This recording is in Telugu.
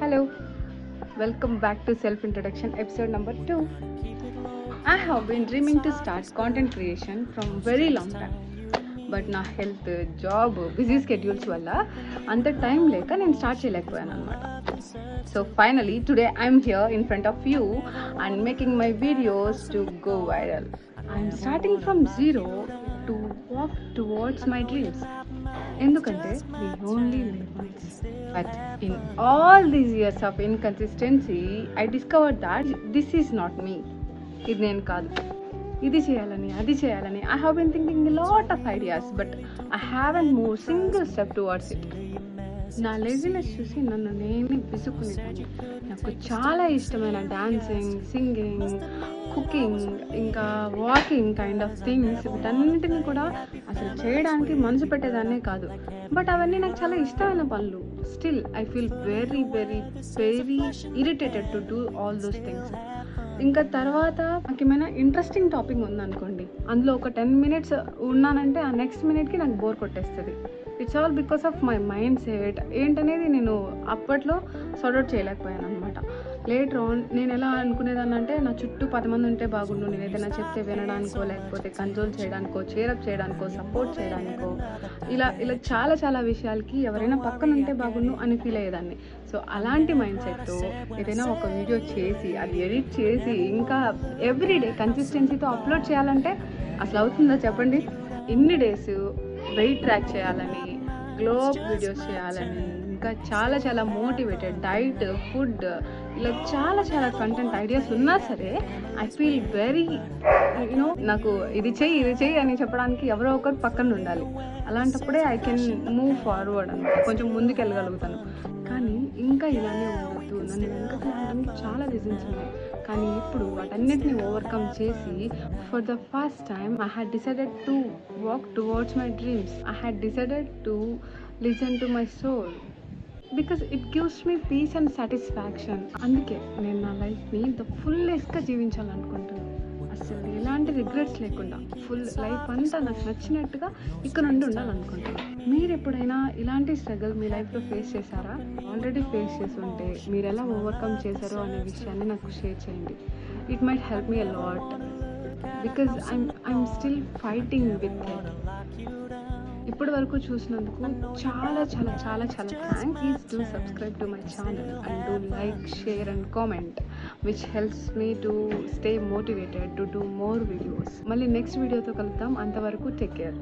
Hello, welcome back to Self Introduction episode number 2. I have been dreaming to start content creation from very long time. But నా హెల్త్ జాబ్ బిజీ స్కెడ్యూల్స్ వల్ల అంత టైం లేక నేను స్టార్ట్ చేయలేకపోయాను అనమాట. So finally today I'm here in front of you and making my videos to go viral. I'm starting from zero to walk towards my dreams. ఎందుకంటే we only live once. But in all these years of inconsistency, I discovered that this is not me. ఇది నేను కాదు. ఇది చేయాలని అది చేయాలని I have been thinking lot of ideas but I haven't move single step towards it. నా లేజినెస్ చూసి నన్ను నేను విసుక్కునేదాన్ని. నాకు చాలా ఇష్టమైన డాన్సింగ్, సింగింగ్, కుకింగ్, ఇంకా వాకింగ్ కైండ్ ఆఫ్ థింగ్స్, వీటన్నింటినీ కూడా అసలు చేయడానికి మనసు పెట్టేదాన్నే కాదు. బట్ అవన్నీ నాకు చాలా ఇష్టమైన పనులు. Still I feel very very very irritated to do all those things. ఇంకా తర్వాత నాకు ఏమైనా ఇంట్రెస్టింగ్ టాపిక్ ఉందనుకోండి, అందులో ఒక 10 minutes ఉన్నానంటే ఆ నెక్స్ట్ మినిట్కి నాకు బోర్ కొట్టేస్తుంది. It's all because of my mind set ఏంటనేది నేను అప్పట్లో సార్ట్అవుట్ చేయలేకపోయాను అనమాట. లేటర్ ఆన్ నేను ఎలా అనుకునేదాన్ని అంటే నా చుట్టూ 10 మంది ఉంటే బాగుండు, నేను ఏదైనా చెప్తే వినడానికో లేకపోతే కంట్రోల్ చేయడానికో చేరప్ చేయడానికో సపోర్ట్ చేయడానికో ఇలా ఇలా చాలా చాలా విషయాలకి ఎవరైనా పక్కన ఉంటే బాగుండు అని ఫీల్ అయ్యేదాన్ని. సో అలాంటి మైండ్ సెట్తో ఏదైనా ఒక వీడియో చేసి అది ఎడిట్ చేసి ఇంకా ఎవ్రీడే కన్సిస్టెన్సీతో అప్లోడ్ చేయాలంటే అసలు అవుతుందా చెప్పండి? ఇన్ని డేస్ వెయిట్ ట్రాక్ చేయాలని, గ్లో అప్ వీడియోస్ చేయాలని, ఇంకా చాలా చాలా మోటివేటెడ్ డైట్, ఫుడ్, ఇలా చాలా చాలా కంటెంట్ ఐడియాస్ ఉన్నా సరే ఐ ఫీల్ వెరీ నాకు ఇది చెయ్యి అని చెప్పడానికి ఎవరో ఒకరు పక్కన ఉండాలి. అలాంటప్పుడే ఐ కెన్ మూవ్ ఫార్వర్డ్ అనమాట, కొంచెం ముందుకు వెళ్ళగలుగుతాను. కానీ ఇంకా ఇలానే ఉండొద్దు, నన్ను వెనకడానికి చాలా రీజన్స్ ఉన్నాయి. కానీ ఇప్పుడు వాటన్నిటిని ఓవర్కమ్ చేసి for the first time I had decided to walk towards my dreams. I had decided to listen to my soul because it gives me peace and satisfaction. అందుకే నేను నా లైఫ్ని ద ఫుల్లెస్ట్గా జీవించాలనుకుంటున్నాను. అసలు ఎలాంటి రిగ్రెట్స్ లేకుండా ఫుల్ లైఫ్ అంతా నాకు నచ్చినట్టుగా ఇక్కడ నుండి ఉండాలనుకుంటున్నాను. మీరు ఎప్పుడైనా ఇలాంటి స్ట్రగుల్ మీ లైఫ్లో ఫేస్ చేశారా? ఆల్రెడీ ఫేస్ చేసి ఉంటే మీరు ఎలా ఓవర్కమ్ చేశారో అనే విషయాన్ని నాకు షేర్ చేయండి. It might help me a lot because I'm still fighting with it. ఇప్పటి వరకు చూసినందుకు చాలా చాలా చాలా చాలా thanks. Please do subscribe to my channel and do like, share and comment which helps me to stay motivated to do more videos. మళ్ళీ నెక్స్ట్ వీడియోతో కలుద్దాం. అంతవరకు టేక్ కేర్.